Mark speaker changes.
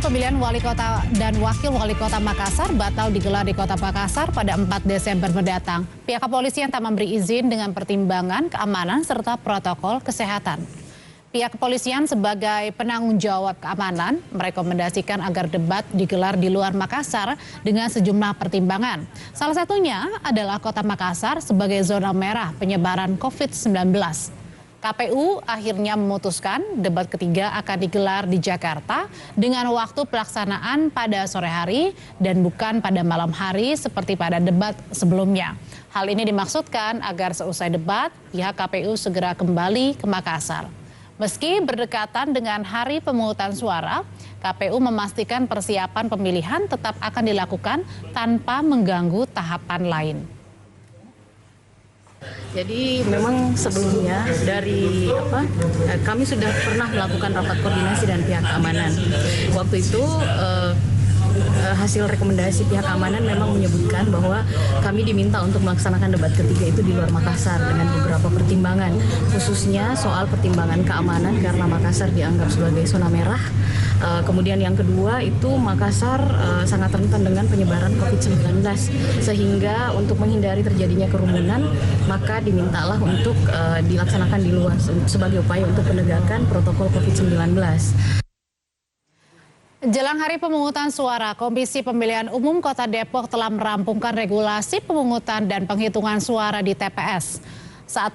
Speaker 1: pemilihan wali kota dan wakil wali kota Makassar batal digelar di kota Makassar pada 4 Desember mendatang. Pihak kepolisian tak memberi izin dengan pertimbangan keamanan serta protokol kesehatan. Pihak kepolisian sebagai penanggung jawab keamanan merekomendasikan agar debat digelar di luar Makassar dengan sejumlah pertimbangan. Salah satunya adalah kota Makassar sebagai zona merah penyebaran COVID-19. KPU akhirnya memutuskan debat ketiga akan digelar di Jakarta dengan waktu pelaksanaan pada sore hari dan bukan pada malam hari seperti pada debat sebelumnya. Hal ini dimaksudkan agar seusai debat, pihak KPU segera kembali ke Makassar. Meski berdekatan dengan hari pemungutan suara, KPU memastikan persiapan pemilihan tetap akan dilakukan tanpa mengganggu tahapan lain.
Speaker 2: Jadi memang sebelumnya kami sudah pernah melakukan rapat koordinasi dan pihak keamanan. Waktu itu hasil rekomendasi pihak keamanan memang menyebutkan bahwa kami diminta untuk melaksanakan debat ketiga itu di luar Makassar dengan beberapa pertimbangan, khususnya soal pertimbangan keamanan karena Makassar dianggap sebagai zona merah. Kemudian yang kedua itu Makassar sangat rentan dengan penyebaran COVID-19 sehingga untuk menghindari terjadinya kerumunan maka dimintalah untuk dilaksanakan di luar sebagai upaya untuk penegakan protokol COVID-19.
Speaker 1: Jelang hari pemungutan suara, Komisi Pemilihan Umum Kota Depok telah merampungkan regulasi pemungutan dan penghitungan suara di TPS. Saat